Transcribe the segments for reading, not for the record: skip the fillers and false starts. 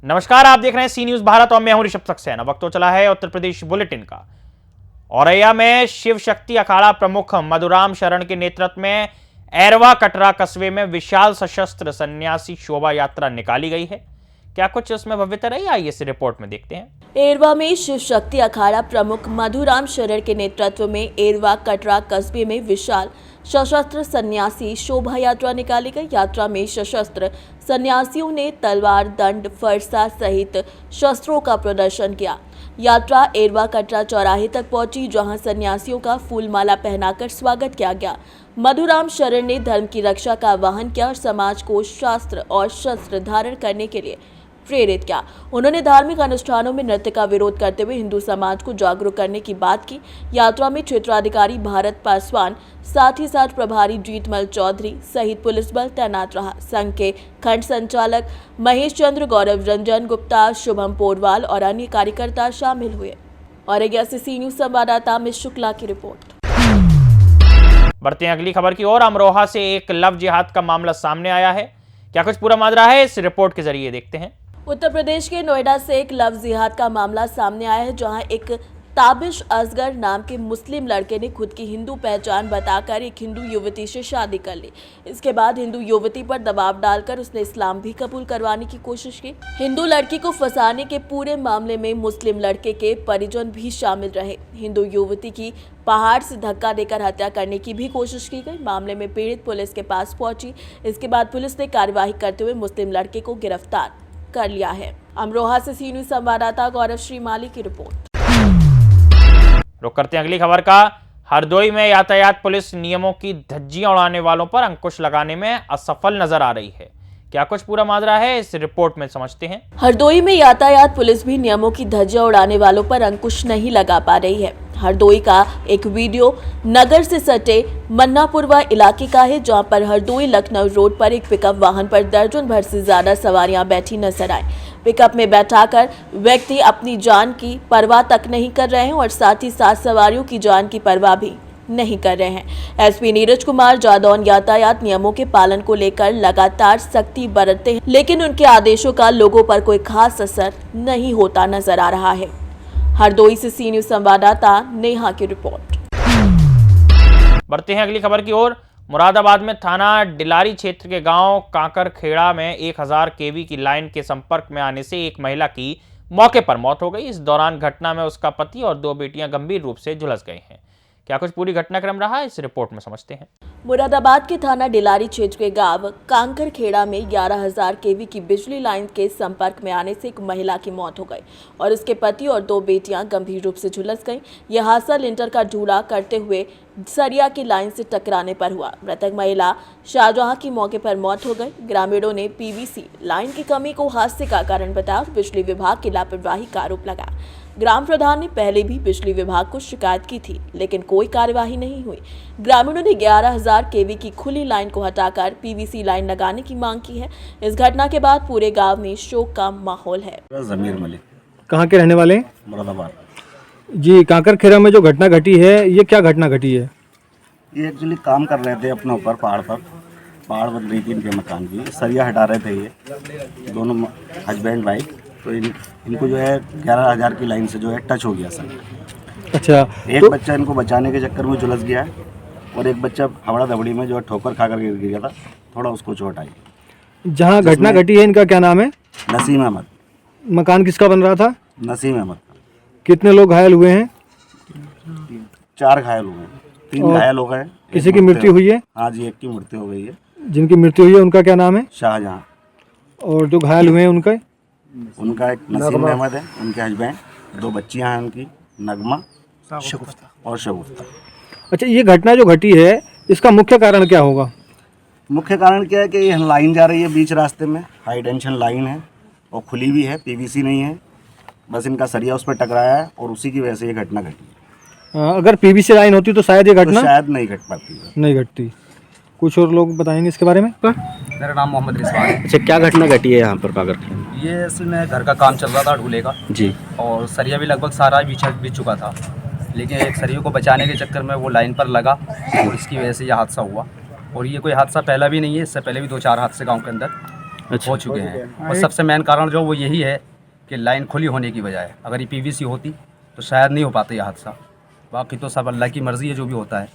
नमस्कार, आप देख रहे हैं सी न्यूज भारत और मैं हूं ऋषभ सक्सेना। वक्त तो चला है उत्तर प्रदेश बुलेटिन का। औरैया में शिव शक्ति अखाड़ा प्रमुख मधुराम शरण के नेतृत्व में एरवा कटरा कस्बे में विशाल सशस्त्र सन्यासी शोभा यात्रा निकाली गई है। क्या कुछ उसमें भव्यता रही, आइए इस रिपोर्ट में देखते हैं। एरवा में शिव शक्ति अखाड़ा प्रमुख मधुराम शरण के नेतृत्व में एरवा कटरा कस्बे में विशाल सशस्त्र सन्यासी शोभा यात्रा निकाली गई। यात्रा में सशस्त्र सन्यासियों ने तलवार, दंड, फरसा सहित शस्त्रों का प्रदर्शन किया। यात्रा एरवा कटरा चौराहे तक पहुंची, जहां सन्यासियों का फूलमाला पहनाकर स्वागत किया गया। मधुराम शरण ने धर्म की रक्षा का आह्वान किया और समाज को शास्त्र और शस्त्र धारण करने के लिए प्रेरित किया। उन्होंने धार्मिक अनुष्ठानों में नृत्य का विरोध करते हुए हिंदू समाज को जागरूक करने की बात की। यात्रा में क्षेत्राधिकारी भारत पासवान, साथ ही साथ प्रभारी जीतमल चौधरी सहित पुलिस बल तैनात रहा। संघ के खंड संचालक महेश चंद्र, गौरव रंजन गुप्ता, शुभम पोरवाल और अन्य कार्यकर्ता शामिल हुए। और सी न्यूज संवाददाता मिस शुक्ला की रिपोर्ट। बढ़ते हैं अगली खबर की ओर। अमरोहा से एक लव जिहाद का मामला सामने आया है। क्या कुछ पूरा माजरा है, इस रिपोर्ट के जरिए देखते हैं। उत्तर प्रदेश के नोएडा से एक लव जिहाद का मामला सामने आया है, जहां एक ताबिश असगर नाम के मुस्लिम लड़के ने खुद की हिंदू पहचान बताकर एक हिंदू युवती से शादी कर ली। इसके बाद हिंदू युवती पर दबाव डालकर उसने इस्लाम भी कबूल करवाने की कोशिश की। हिंदू लड़की को फंसाने के पूरे मामले में मुस्लिम लड़के के परिजन भी शामिल रहे। हिंदू युवती की पहाड़ से धक्का देकर हत्या करने की भी कोशिश की गई। मामले में पीड़ित पुलिस के पास पहुंची। इसके बाद पुलिस ने कार्यवाही करते हुए मुस्लिम लड़के को गिरफ्तार कर लिया है। अमरोहा से सी न्यूज संवाददाता गौरव श्रीमाली की रिपोर्ट। रुक करते हैं अगली खबर का। हरदोई में यातायात पुलिस नियमों की धज्जियां उड़ाने वालों पर अंकुश लगाने में असफल नजर आ रही है। क्या कुछ पूरा माजरा है, इस रिपोर्ट में समझते हैं। हरदोई में यातायात पुलिस भी नियमों की धज्जियां उड़ाने वालों पर अंकुश नहीं लगा पा रही है। हरदोई का एक वीडियो नगर से सटे मन्नापुरवा इलाके का है, जहां पर हरदोई लखनऊ रोड पर एक पिकअप वाहन पर दर्जन भर से ज्यादा सवारियां बैठी नजर आए। पिकअप में बैठाकर व्यक्ति अपनी जान की परवाह तक नहीं कर रहे हैं और साथ ही साथ सवारियों की जान की परवाह भी नहीं कर रहे हैं। एसपी नीरज कुमार जादौन यातायात नियमों के पालन को लेकर लगातार सख्ती बरतते हैं, लेकिन उनके आदेशों का लोगों पर कोई खास असर नहीं होता नजर आ रहा है। हरदोई से सी न्यूज संवाददाता नेहा की रिपोर्ट। बढ़ते हैं अगली खबर की ओर। मुरादाबाद में थाना डिलारी क्षेत्र के गांव कांकरखेड़ा में 1000 केवी की लाइन के संपर्क में आने से एक महिला की मौके पर मौत हो गई। इस दौरान घटना में उसका पति और 2 बेटियां गंभीर रूप से झुलस गई हैं। क्या कुछ पूरी घटनाक्रम रहा है, इस रिपोर्ट में समझते हैं। मुरादाबाद के थाना डिलारी क्षेत्र के गांव कांकरखेड़ा में 11000 केवी की बिजली लाइन के संपर्क में आने से एक महिला की मौत हो गई और उसके पति और 2 बेटियां गंभीर रूप से झुलस गईं। यह हादसा लिंटर का ढूंढा करते हुए सरिया की लाइन से टकराने पर हुआ। मृतक महिला शाहजहां की मौके पर मौत हो गई। ग्रामीणों ने पीवीसी लाइन की कमी को हादसे का कारण बताया और बिजली विभाग की लापरवाही का आरोप लगाया। ग्राम प्रधान ने पहले भी बिजली विभाग को शिकायत की थी, लेकिन कोई कार्यवाही नहीं हुई। ग्रामीणों ने 11000 केवी की खुली लाइन को हटाकर पीवीसी लाइन लगाने की मांग की है। इस घटना के बाद पूरे गांव में शोक का माहौल है। जमीर मलिक। कहाँ के रहने वाले हैं? मुरादाबाद जी। कांकरखेड़ा में जो घटना घटी है, ये क्या घटना घटी है? ये एक्चुअली काम कर रहे थे अपने ऊपर, पहाड़ बन रही थी इनके मकान की, सरिया हटा रहे थे ये दोनों हस्बैंड वाइफ। तो इनको जो है 11000 की लाइन से जो है टच हो गया सर। अच्छा। एक बच्चा इनको बचाने के चक्कर में झुलस गया है और एक बच्चा हवड़ा दबड़ी में जो है ठोकर खाकर गिर गया था, थोड़ा उसको चोट आई। जहाँ घटना घटी है, इनका क्या नाम है? नसीम अहमद। मकान किसका बन रहा था? नसीम अहमद। कितने लोग घायल हुए हैं? 4 घायल हुए हैं, 3 घायल हो गए। किसी की मृत्यु हुई है? हाँ जी, एक की मृत्यु हो गई है। जिनकी मृत्यु हुई है उनका क्या नाम है? शाहजहां। और जो घायल हुए हैं उनका एक नसीम अहमद है, उनके हस्बैंड, 2 बच्चियां हैं उनकी, नगमा और शगुफ्ता। अच्छा, ये घटना जो घटी है, इसका मुख्य कारण क्या होगा? मुख्य कारण क्या है कि ये लाइन जा रही है बीच रास्ते में, हाई टेंशन लाइन है और खुली भी है, पीवीसी नहीं है, बस इनका सरिया उस पर टकराया है और उसी की वजह से ये घटना घटी है। अगर पीवीसी लाइन होती तो शायद ये घटना शायद नहीं घट पाती है। नहीं घटती। कुछ और लोग बताएंगे इसके बारे में। मेरा नाम मोहम्मद रिजवान है। अच्छा, क्या घटना घटी है यहाँ पर कांकरखेड़ा में? ये असल में घर का काम चल रहा था ढूले का जी। और सरिया भी लगभग सारा बिछ चुका था, लेकिन एक सरिया को बचाने के चक्कर में वो लाइन पर लगा और इसकी वजह से यह हादसा हुआ। और ये कोई हादसा पहला भी नहीं है, इससे पहले भी 2-4 हादसे गांव के अंदर हो चुके हैं। और सबसे मेन कारण जो वो यही है कि लाइन खुली होने की बजाय अगर ये पीवीसी होती तो शायद नहीं हो पाता ये हादसा। बाकी तो सब अल्लाह की मर्ज़ी है, जो भी होता है।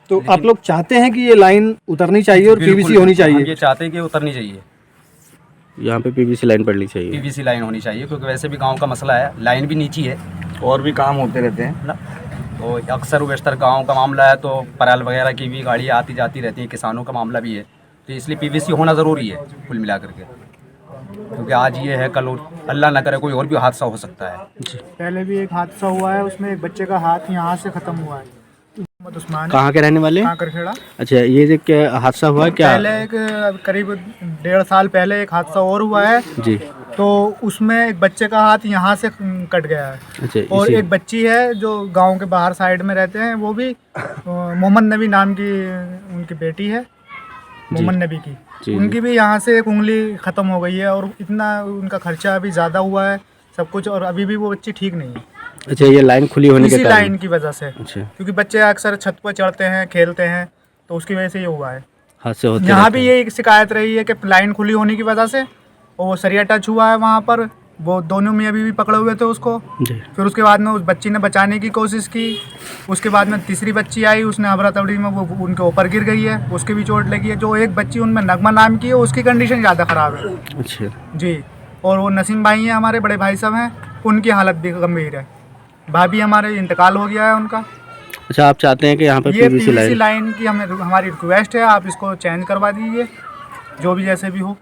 तो आप लोग चाहते हैं कि ये लाइन उतरनी चाहिए और पीवीसी होनी हम चाहिए? ये चाहते हैं कि उतरनी चाहिए, यहाँ पे पीवीसी लाइन पड़नी चाहिए। पीवीसी लाइन होनी चाहिए, क्योंकि वैसे भी गांव का मसला है, लाइन भी नीची है और भी काम होते रहते हैं ना। तो अक्सर वेस्टर गांव का मामला है, तो पराल वगैरह की भी गाड़ियाँ आती जाती रहती हैं, किसानों का मामला भी है, तो इसलिए पीवीसी होना ज़रूरी है कुल मिला करके। क्योंकि आज ये है, कल अल्लाह ना करे कोई और भी हादसा हो सकता है। पहले भी एक हादसा हुआ है, उसमें एक बच्चे का हाथ यहाँ से ख़त्म हुआ है। मोहम्मद उस्मान कहाँ के रहने वाले? कांकर खेड़ा। अच्छा, ये जो क्या हादसा हुआ क्या? पहले एक करीब 1.5 साल पहले एक हादसा और हुआ है जी। तो उसमें एक बच्चे का हाथ यहाँ से कट गया है। अच्छा, और एक बच्ची है जो गांव के बाहर साइड में रहते हैं, वो भी मोहम्मद नबी नाम की उनकी बेटी है, मोहम्मद नबी की, उनकी भी यहाँ से एक उंगली ख़त्म हो गई है। और इतना उनका खर्चा अभी ज़्यादा हुआ है सब कुछ, और अभी भी वो बच्ची ठीक नहीं है। अच्छा, ये लाइन खुली होने के इसी कारण? लाइन की वजह से। अच्छा, क्योंकि बच्चे अक्सर छत पर चढ़ते हैं, खेलते हैं, तो उसकी वजह से ये हुआ है। हादसे होते यहाँ रहते भी हैं। ये शिकायत रही है कि लाइन खुली होने की वजह से वो सरिया टच हुआ है वहाँ पर, वो दोनों मियाँ बीवी पकड़े हुए थे उसको। जी। फिर उसके बाद में उस बच्ची ने बचाने की कोशिश की, उसके बाद में तीसरी बच्ची आई, उसने अबरा तबड़ी में वो उनके ऊपर गिर गई है, उसकी भी चोट लगी है। जो एक बच्ची उनमें नगमा नाम की है, उसकी कंडीशन ज़्यादा ख़राब है। अच्छा जी। और वो नसीम भाई हैं, हमारे बड़े भाई साहब हैं, उनकी हालत भी गंभीर है। भाभी हमारे इंतकाल हो गया है उनका। अच्छा, आप चाहते हैं कि यहाँ पर ये पीवीसी पीवीसी लाइन? लाइन की हमारी रिक्वेस्ट है, आप इसको चेंज करवा दीजिए, जो भी जैसे भी हो।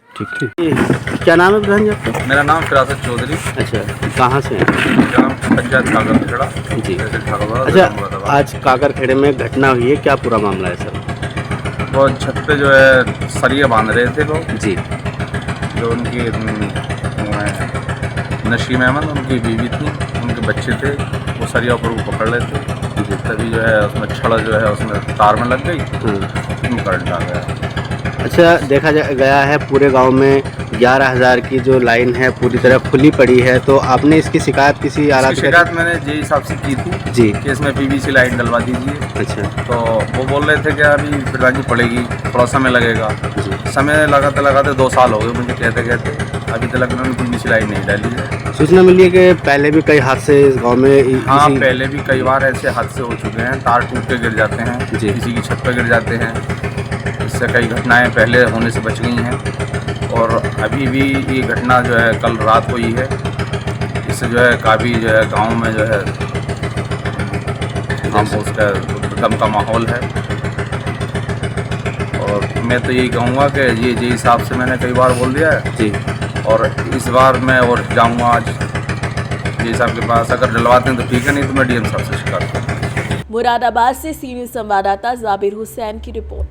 ठीक ठीक। क्या नाम है प्रधान जी आपका? मेरा नाम फिरासत चौधरी। अच्छा, कहाँ से हैं? पंचायत काकर खेड़ा जी। अच्छा, अच्छा, आज काकर खेड़े में घटना हुई है, क्या पूरा मामला है सर? वो छत पे जो है सरिया बांध रहे थे लोग, जी। जो उनकी नशीम अहमद उनकी बीवी थी, उनके बच्चे थे, वो सरिया ऊपर वो पकड़ रहे थे, तभी जो है उसमें छड़ जो है उसमें तार में लग गई, उसमें करंट आ गया। अच्छा, देखा गया है पूरे गांव में 11,000 की जो लाइन है पूरी तरह खुली पड़ी है, तो आपने इसकी शिकायत किसी आला इसकी शिकायत मैंने जे हिसाब से की थी जी कि इसमें पीवीसी लाइन डलवा दीजिए। अच्छा, तो वो बोल रहे थे कि अभी प्रधान जी पड़ेगी, थोड़ा समय लगेगा। जी। समय लगाते लगाते 2 साल हो गए मुझे कहते कहते, अभी तक उन्होंने पीवीसी लाइन नहीं डाली है। सूचना मिली है कि पहले भी कई हादसे इस गांव में हाँ, पहले भी कई बार ऐसे हादसे हो चुके हैं, तार टूट के गिर जाते हैं, जी। किसी की छत पर गिर जाते हैं, इससे कई घटनाएं पहले होने से बच गई हैं। और अभी भी ये घटना जो है कल रात हुई है, इससे जो है काफ़ी जो है गांव में जो है उसका गम का माहौल है। और मैं तो यही कहूँगा कि ये जे हिसाब से मैंने कई बार बोल दिया है जी, और इस बार मैं और जाऊँगा आज जे साहब के पास, अगर डलवाते हैं तो ठीक है, नहीं तो मैं डीएम साहब से शिकायत करूँगा। मुरादाबाद से सीनियर संवाददाता जाबिर हुसैन की रिपोर्ट।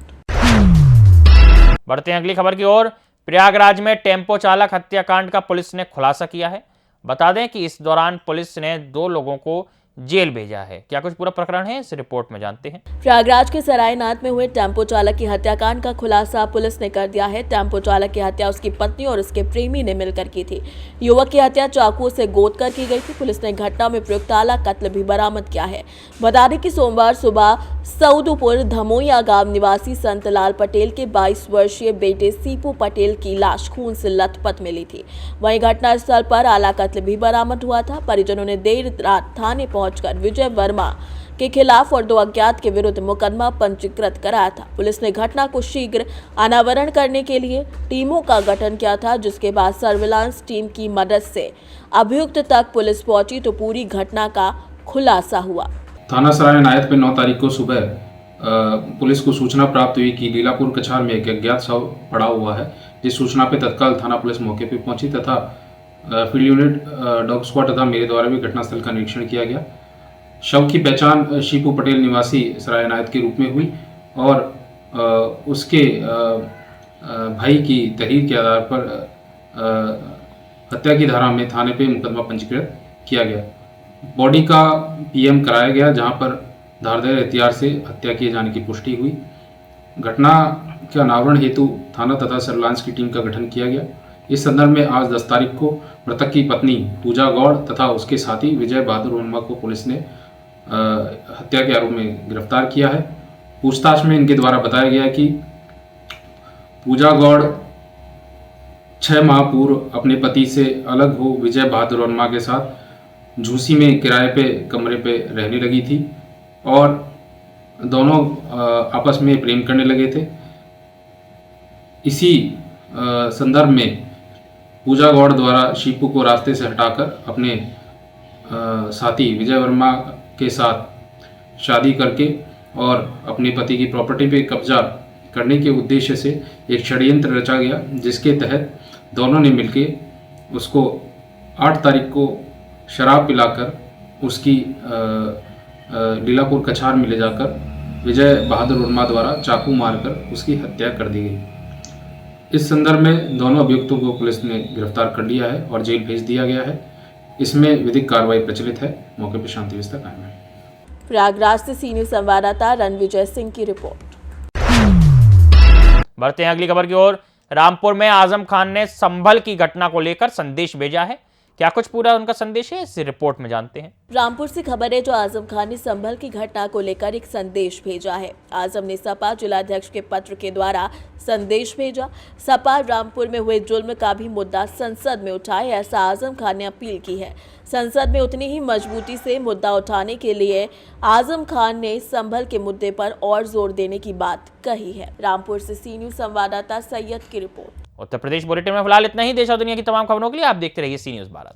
बढ़ते हैं अगली खबर की ओर। प्रयागराज में टेम्पो चालक हत्याकांड का पुलिस ने खुलासा किया है। बता दें कि इस दौरान पुलिस ने 2 लोगों को जेल भेजा है। क्या कुछ पूरा प्रकरण है, इस रिपोर्ट में जानते हैं। प्रयागराज के सरायनाथ में हुए टेम्पो चालक की हत्याकांड का खुलासा पुलिस ने कर दिया है। टेम्पो चालक की हत्या उसकी पत्नी और उसके प्रेमी ने मिलकर की थी। युवक की हत्या चाकू से गोद कर की गई थी। पुलिस ने घटना में प्रयुक्त आला कत्ल भी बरामद किया है। बता दें कि सोमवार सुबह सऊदपुर धमोइया गांव निवासी संतलाल पटेल के 22 वर्षीय बेटे सीपू पटेल की लाश खून से लथपथ मिली थी। वहीं घटनास्थल पर आला कत्ल भी बरामद हुआ था। परिजनों ने देर रात थाने पहुंचकर विजय वर्मा के खिलाफ और 2 अज्ञात के विरुद्ध मुकदमा पंजीकृत कराया था। पुलिस ने घटना को शीघ्र अनावरण करने के लिए टीमों का गठन किया था, जिसके बाद सर्विलांस टीम की मदद से अभियुक्त तक पुलिस पहुंची तो पूरी घटना का खुलासा हुआ। थाना सराय नायत में 9 तारीख को सुबह पुलिस को सूचना प्राप्त हुई कि लीलापुर कछार में एक अज्ञात शव पड़ा हुआ है। जिस सूचना पर तत्काल थाना पुलिस मौके पर पहुंची तथा फील्ड यूनिट, डॉग स्क्वाड तथा मेरे द्वारा भी घटनास्थल का निरीक्षण किया गया। शव की पहचान शीपू पटेल निवासी सराय नायत के रूप में हुई और उसके भाई की तहरीर के आधार पर हत्या की धारा में थाने पे मुकदमा पंजीकृत किया गया। बॉडी का पीएम कराया गया, जहां पर धारदार हथियार से हत्या किए जाने की पुष्टि हुई। घटना के अनावरण हेतु थाना तथा सर्विलांस की टीम का गठन किया गया। इस संदर्भ में आज 10 तारीख को मृतक की पत्नी पूजा गौड़ तथा उसके साथी विजय बहादुर वर्मा को पुलिस ने हत्या के आरोप में गिरफ्तार किया है। पूछताछ में इनके द्वारा बताया गया कि पूजा गौड़ 6 माह पूर्व अपने पति से अलग हो विजय बहादुर वर्मा के साथ झूसी में किराए पे कमरे पे रहने लगी थी और दोनों आपस में प्रेम करने लगे थे। इसी संदर्भ में पूजा गौड़ द्वारा शीपू को रास्ते से हटाकर अपने साथी विजय वर्मा के साथ शादी करके और अपने पति की प्रॉपर्टी पे कब्जा करने के उद्देश्य से एक षड्यंत्र रचा गया, जिसके तहत दोनों ने मिलकर उसको 8 तारीख को शराब पिलाकर उसकी लीलापुर कछार में ले जाकर विजय बहादुर वर्मा द्वारा चाकू मारकर उसकी हत्या कर दी गई। इस संदर्भ में दोनों अभियुक्तों को पुलिस ने गिरफ्तार कर लिया है और जेल भेज दिया गया है। इसमें विधिक कार्रवाई प्रचलित है। मौके पर शांति व्यवस्था कायम है। प्रयागराज से सी न्यूज़ संवाददाता रणविजय सिंह की रिपोर्ट। बढ़ते हैं अगली खबर की ओर। रामपुर में आजम खान ने संभल की घटना को लेकर संदेश भेजा है। क्या कुछ पूरा उनका संदेश है, इस रिपोर्ट में जानते हैं। रामपुर से खबर है, जो आजम खान ने संभल की घटना को लेकर एक संदेश भेजा है। आजम ने सपा जिलाध्यक्ष के पत्र के द्वारा संदेश भेजा। सपा रामपुर में हुए जुल्म का भी मुद्दा संसद में उठाए, ऐसा आजम खान ने अपील की है। संसद में उतनी ही मजबूती से मुद्दा उठाने के लिए आजम खान ने संभल के मुद्दे पर और जोर देने की बात कही है। रामपुर से सी न्यूज़ संवाददाता सैयद की रिपोर्ट। उत्तर प्रदेश बुलेटिन में फिलहाल इतना ही। देश और दुनिया की तमाम खबरों के लिए आप देखते रहिए सी न्यूज़ भारत।